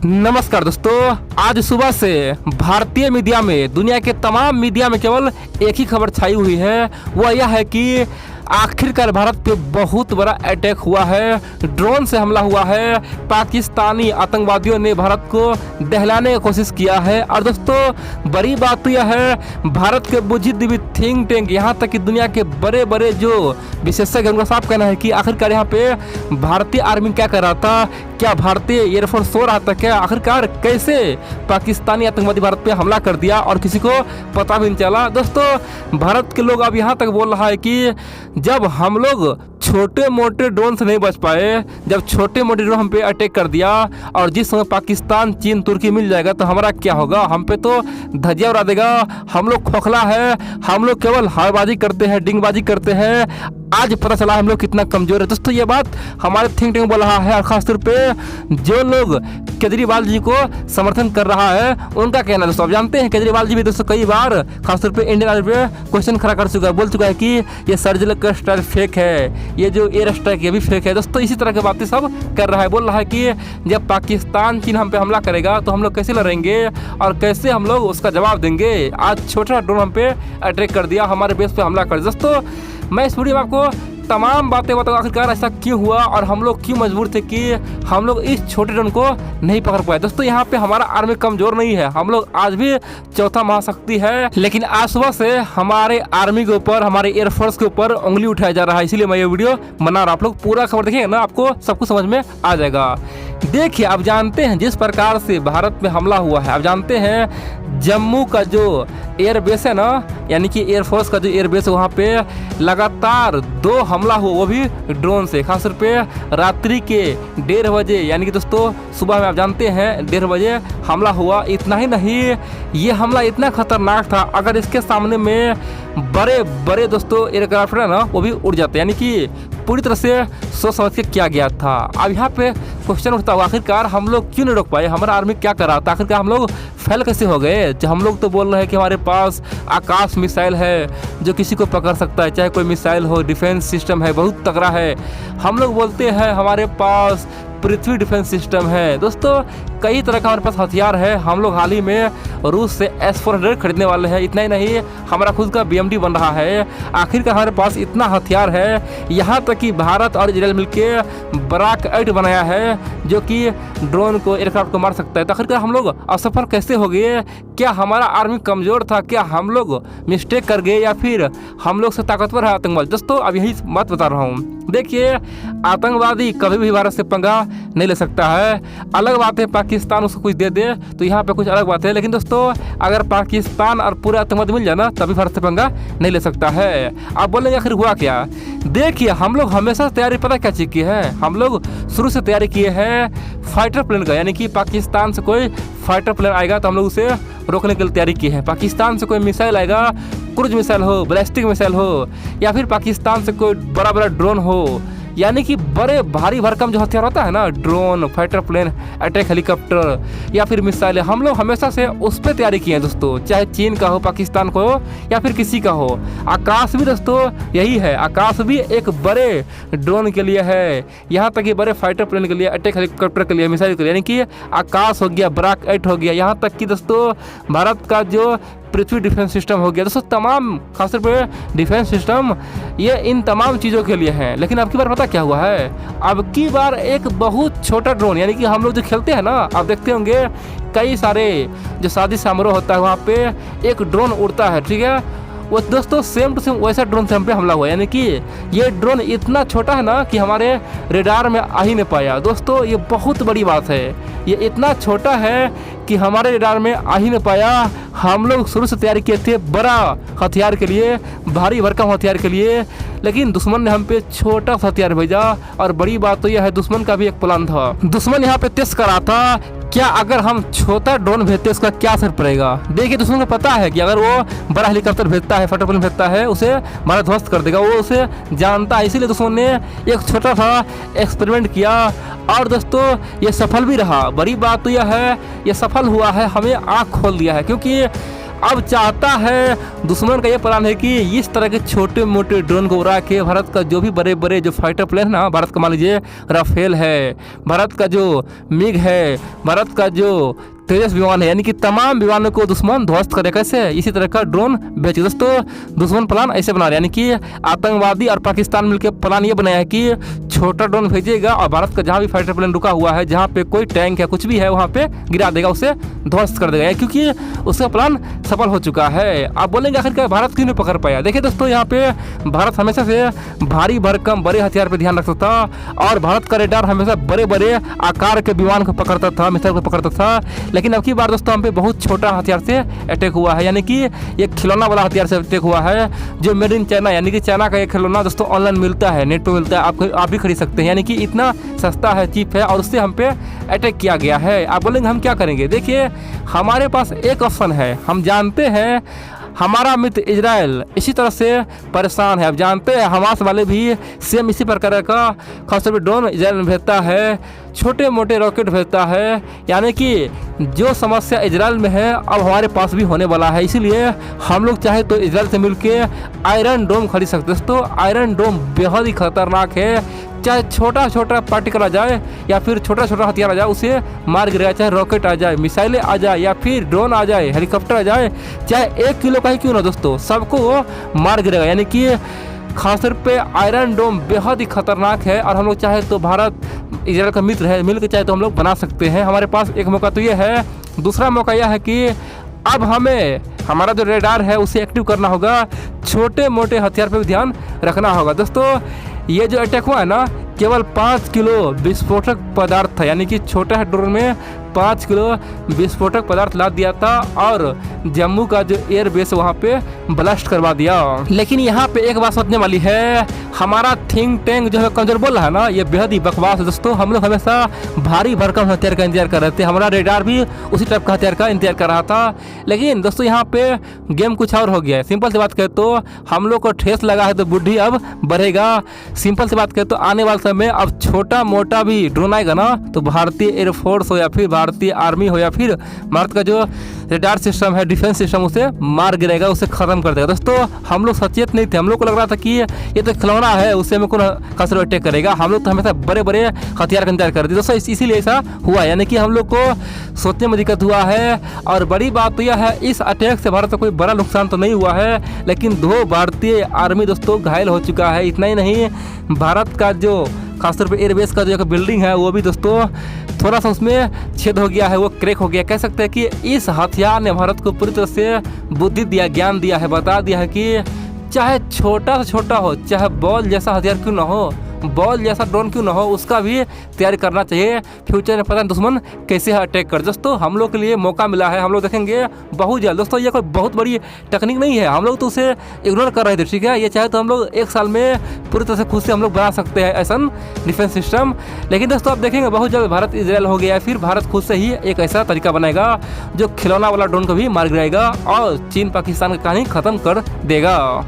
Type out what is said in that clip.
नमस्कार दोस्तों, आज सुबह से भारतीय मीडिया में, दुनिया के तमाम मीडिया में केवल एक ही खबर छाई हुई है। वह यह है कि आखिरकार भारत पे बहुत बड़ा अटैक हुआ है, ड्रोन से हमला हुआ है। पाकिस्तानी आतंकवादियों ने भारत को दहलाने की कोशिश किया है। और दोस्तों, बड़ी बात तो यह है, भारत के बुद्धिजीवी थिंक टैंक, यहाँ तक कि दुनिया के बड़े बड़े जो विशेषज्ञ, उनका साफ कहना है कि आखिरकार यहाँ पे भारतीय आर्मी क्या कर रहा था, क्या भारतीय एयरफोर्स सो रहा था क्या, आखिरकार कैसे पाकिस्तानी आतंकवादी भारत पे हमला कर दिया और किसी को पता भी नहीं चला। दोस्तों, भारत के लोग अब यहाँ तक बोल रहा है कि जब हम लोग छोटे मोटे ड्रोन से नहीं बच पाए, जब छोटे मोटे ड्रोन हम पे अटैक कर दिया और जिस समय पाकिस्तान, चीन, तुर्की मिल जाएगा तो हमारा क्या होगा, हम पे तो धज्जियां उड़ा देगा। हम लोग खोखला है, हम लोग केवल हवाबाजी करते हैं, डिंगबाजी करते हैं। आज पता चला हम लोग कितना कमजोर है। दोस्तों, ये बात हमारे थिंक टैंक बोल रहा है, और खासतौर पे जो लोग केजरीवाल जी को समर्थन कर रहा है उनका कहना। दोस्तों, आप जानते हैं केजरीवाल जी भी दोस्तों कई बार खासतौर पे इंडियन आर्मी पे क्वेश्चन खड़ा कर चुका है, बोल चुका है कि ये सर्जिकल स्ट्राइक फेक है, ये जो एयर स्ट्राइक ये भी फेक है। दोस्तों, इसी तरह की बातें सब कर रहा है, बोल रहा है कि जब पाकिस्तान, चीन हम पे हमला करेगा तो हम लोग कैसे लड़ेंगे और कैसे हम लोग उसका जवाब देंगे। आज छोटा ड्रोन हम पे अटैक कर दिया, हमारे बेस पे हमला कर दिया। दोस्तों, मैं इस वीडियो में आपको तमाम बातें बताऊँ आखिरकार ऐसा क्यों हुआ और हम लोग क्यों मजबूर थे कि हम लोग इस छोटे ड्रोन को नहीं पकड़ पाए। दोस्तों, यहाँ पे हमारा आर्मी कमजोर नहीं है, हम लोग आज भी चौथा महाशक्ति है, लेकिन आज सुबह से हमारे आर्मी के ऊपर, हमारे एयरफोर्स के ऊपर उंगली उठाया जा रहा है। इसीलिए मैं ये वीडियो बना रहा हूँ। आप लोग पूरा खबर देखिएगा ना, आपको सब कुछ समझ में आ जाएगा। देखिए, आप जानते हैं जिस प्रकार से भारत में हमला हुआ है, आप जानते हैं जम्मू का जो एयरबेस है ना, यानी कि एयरफोर्स का जो एयरबेस है, वहाँ पे लगातार 2 हमला हुआ, वो भी ड्रोन से। खासतौर पे रात्रि के 1:30 बजे, यानी कि दोस्तों सुबह में आप जानते हैं 1:30 बजे हमला हुआ। इतना ही नहीं, ये हमला इतना खतरनाक था, अगर इसके सामने में बड़े बड़े दोस्तों एयरक्राफ्ट है ना, वो भी उड़ जाते, यानी कि पूरी तरह से सोच समझ के किया गया था। अब यहाँ पे क्वेश्चन उठता हुआ, आखिरकार हम लोग क्यों नहीं रोक पाए, हमारा आर्मी क्या कर रहा था, आखिरकार हम लोग फेल कैसे हो गए। हम लोग तो बोल रहे हैं कि हमारे पास आकाश मिसाइल है जो किसी को पकड़ सकता है, चाहे कोई मिसाइल हो, डिफेंस सिस्टम है बहुत तगड़ा है। हम लोग बोलते हैं हमारे पास पृथ्वी डिफेंस सिस्टम है। दोस्तों, कई तरह का हमारे पास हथियार है। हम लोग हाल ही में रूस से S-400 खरीदने वाले हैं। इतना ही नहीं, हमारा खुद का BMD बन रहा है। आखिरकार हमारे पास इतना हथियार है, यहाँ तक कि भारत और इजराइल मिलकर बराक 8 बनाया है जो कि ड्रोन को, एयरक्राफ्ट को मार सकता है। तो आखिरकार हम लोग असफल कैसे हो गए? क्या हमारा आर्मी कमज़ोर था? क्या हम लोग मिस्टेक कर गए या फिर हम लोग से ताकतवर है आतंकवादी? दोस्तों, अब यही बात बता रहा हूँ। देखिए, आतंकवादी कभी भी भारत से पंगा नहीं ले सकता है। अलग बात है पाकिस्तान उसको कुछ दे दे तो यहाँ पे कुछ अलग बात है, लेकिन दोस्तों अगर पाकिस्तान और पूरे आतंकवादी मिल जाए ना, तभी भारत से पंगा नहीं ले सकता है। आप बोलेंगे आखिर हुआ क्या? देखिए, हम लोग हमेशा तैयारी पता क्या चीज़ की है, हम लोग शुरू से तैयारी किए हैं फाइटर प्लेन का, यानी कि पाकिस्तान से कोई फाइटर प्लेन आएगा तो हम लोग उसे रोकने के लिए तैयारी की है। पाकिस्तान से कोई मिसाइल आएगा, क्रूज मिसाइल हो, बैलिस्टिक मिसाइल हो, या फिर पाकिस्तान से कोई बड़ा बड़ा ड्रोन हो, यानी कि बड़े भारी भरकम जो हथियार होता है ना, drone, fighter plane, attack helicopter या फिर मिसाइल, हम लोग हमेशा से उस पर तैयारी किए हैं दोस्तों, चाहे चीन का हो, पाकिस्तान का हो या फिर किसी का हो। आकाश भी दोस्तों यही है, आकाश भी एक बड़े ड्रोन के लिए है, यहाँ तक कि बड़े फाइटर प्लेन के लिए, अटैक हेलीकॉप्टर के लिए, मिसाइल के लिए, यानी कि आकाश हो गया, बराक 8 हो गया, यहाँ तक कि दोस्तों भारत का जो पृथ्वी डिफेंस सिस्टम हो गया। दोस्तों, तमाम खासतौर पे डिफेंस सिस्टम ये इन तमाम चीज़ों के लिए हैं। लेकिन अब की बार पता क्या हुआ है? अब की बार एक बहुत छोटा ड्रोन, यानी कि हम लोग जो खेलते हैं ना, आप देखते होंगे कई सारे जो शादी समारोह होता है वहाँ पे एक ड्रोन उड़ता है, ठीक है, वो दोस्तों सेम टू सेम वैसा ड्रोन से हम पे हमला हुआ। यानी कि ये ड्रोन इतना छोटा है ना कि हमारे रेडार में आ ही नहीं पाया। दोस्तों, ये बहुत बड़ी बात है, ये इतना छोटा है कि हमारे रेडार में आ ही नहीं पाया। हम लोग शुरू से तैयारी किए थे बड़ा हथियार के लिए, भारी भरकम हथियार के लिए, लेकिन दुश्मन ने हम पे छोटा सा हथियार भेजा। और बड़ी बात तो यह है, दुश्मन का भी एक प्लान था, दुश्मन यहाँ पे टेस्ट करा था क्या अगर हम छोटा ड्रोन भेजते उसका क्या असर पड़ेगा। देखिए, दुश्मन को पता है कि अगर वो बड़ा हेलीकॉप्टर भेजता है, फाइटर प्लेन भेजता है, उसे हमारा ध्वस्त कर देगा, वो उसे जानता है। इसीलिए दुश्मन ने एक छोटा सा एक्सपेरिमेंट किया और दोस्तों ये सफल भी रहा। बड़ी बात तो यह है, ये सफल हुआ है, हमें आँख खोल दिया है, क्योंकि अब चाहता है, दुश्मन का ये प्लान है कि इस तरह के छोटे मोटे ड्रोन को उड़ा के भारत का जो भी बड़े बड़े जो फाइटर प्लेन है ना, भारत का मान लीजिए राफेल है, भारत का जो मिग है, भारत का जो तेजस विमान है, यानी कि तमाम विमानों को दुश्मन ध्वस्त करे। कैसे? इसी तरह का ड्रोन भेजे। दोस्तों दुश्मन प्लान ऐसे बना रहे, यानी कि आतंकवादी और पाकिस्तान मिलकर प्लान ये बनाया है कि छोटा ड्रोन भेजेगा और भारत का जहाँ भी फाइटर प्लेन रुका हुआ है, जहाँ पे कोई टैंक या कुछ भी है, वहाँ पे गिरा देगा, उसे ध्वस्त कर देगा, क्योंकि उसका प्लान सफल हो चुका है। आप बोलेंगे आखिरकार भारत क्यों नहीं पकड़ पाया? देखिए दोस्तों, यहाँ पे भारत हमेशा से भारी भरकम बड़े हथियार पर ध्यान रखता था और भारत का रेडार हमेशा बड़े बड़े आकार के विमान को पकड़ता था, मिसाइल को पकड़ता था। लेकिन अब की बार दोस्तों हम पे बहुत छोटा हथियार से अटैक हुआ है, यानी कि ये खिलौना वाला हथियार से अटैक हुआ है, जो मेड इन चाइना, यानी कि चाइना का ये खिलौना दोस्तों ऑनलाइन मिलता है, नेट पे मिलता है, आप भी खरीद सकते हैं, यानी कि इतना सस्ता है, चीप है, और उससे हम पे अटैक किया गया है। आप बोलेंगे हम क्या करेंगे? देखिए हमारे पास एक ऑप्शन है। हम जानते हैं हमारा मित्र इजराइल इसी तरह से परेशान है। अब जानते हैं हमास वाले भी सेम इसी प्रकार का खासतौर पर ड्रोन इजराइल में भेजता है, छोटे मोटे रॉकेट भेजता है, यानी कि जो समस्या इजराइल में है अब हमारे पास भी होने वाला है। इसीलिए हम लोग चाहे तो इजराइल से मिलके आयरन डोम खरीद सकते हैं। दोस्तों आयरन डोम बेहद ही खतरनाक है, चाहे छोटा छोटा पार्टिकल आ जाए या फिर छोटा छोटा हथियार आ जाए उसे मार गिराया, चाहे रॉकेट आ जाए, मिसाइलें आ जाए या फिर ड्रोन आ जाए, हेलीकॉप्टर आ जाए, चाहे 1 किलो का ही क्यों ना दोस्तों, सबको वो मार गिरेगा। यानी कि खासतौर पे आयरन डोम बेहद ही खतरनाक है और हम लोग चाहे तो भारत इजराइल का मित्र है, मिलकर चाहे तो हम लोग बना सकते हैं। हमारे पास एक मौका तो ये है। दूसरा मौका यह है कि अब हमें हमारा जो रेडार है उसे एक्टिव करना होगा, छोटे मोटे हथियार पर भी ध्यान रखना होगा। दोस्तों ये जो अटैक हुआ है ना, केवल 5 किलो विस्फोटक पदार्थ था, यानी कि छोटा ड्रोन में 5 किलो विस्फोटक पदार्थ लाद दिया था और जम्मू का जो एयर बेस है वहाँ पे ब्लास्ट करवा दिया। लेकिन यहाँ पे एक बात सोचने वाली है, हमारा थिंक टैंक जो है कमजोर बोल रहा है ना, ये बेहद ही बकवास है। दोस्तों हम लोग हमेशा भारी भरकम हथियार का इंतजार कर रहे थे, हमारा रेडार भी उसी टाइप का हथियार का इंतजार कर रहा था। लेकिन दोस्तों यहाँ पे गेम कुछ और हो गया है। सिंपल सी बात करें तो हम लोग को ठेस लगा है तो बुद्धि अब बढ़ेगा। सिंपल सी बात करें तो आने वाले समय अब छोटा मोटा भी ड्रोन आएगा ना, तो भारतीय एयरफोर्स हो या फिर भारतीय आर्मी हो या फिर भारत का जो रेडार सिस्टम है, डिफेंस सिस्टम, उसे मार गिरेगा, उसे खत्म कर देगा। दोस्तों हम लोग सचेत नहीं थे, हम लोग को लग रहा था कि ये तो खिलौना है, उससे हमें कौन कसर अटैक करेगा। हम लोग तो हमेशा बड़े बड़े हथियार का इंतजार करते थे दोस्तों, इसीलिए ऐसा हुआ, यानी कि हम लोग को सोचने में दिक्कत हुआ है। और बड़ी बात तो यह है, इस अटैक से भारत को कोई बड़ा नुकसान तो नहीं हुआ है, लेकिन 2 भारतीय आर्मी दोस्तों घायल हो चुका है। इतना ही नहीं, भारत का जो खासतौर पर एयरबेस का जो बिल्डिंग है वो भी दोस्तों थोड़ा सा उसमें छेद हो गया है, वो क्रैक हो गया। कह सकते हैं कि इस हथियार ने भारत को पूरी तरह से बुद्धि दिया, ज्ञान दिया है, बता दिया है कि चाहे छोटा से छोटा हो, चाहे बॉल जैसा हथियार क्यों ना हो, बॉल जैसा ड्रोन क्यों ना हो, उसका भी तैयारी करना चाहिए। फ्यूचर में पता नहीं दुश्मन कैसे अटैक कर। दोस्तों हम लोग के लिए मौका मिला है, हम लोग देखेंगे बहुत जल्द। दोस्तों ये कोई बहुत बड़ी टेक्निक नहीं है, हम लोग तो उसे इग्नोर कर रहे थे, ठीक है। ये चाहे तो हम लोग 1 साल में पूरी तरह से खुद से हम लोग बना सकते हैं ऐसा डिफेंस सिस्टम। लेकिन दोस्तों आप देखेंगे बहुत जल्द भारत इजराइल हो गया, फिर भारत खुद से ही एक ऐसा तरीका बनाएगा जो खिलौना वाला ड्रोन को भी मार गिराएगा और चीन पाकिस्तान की कहानी खत्म कर देगा।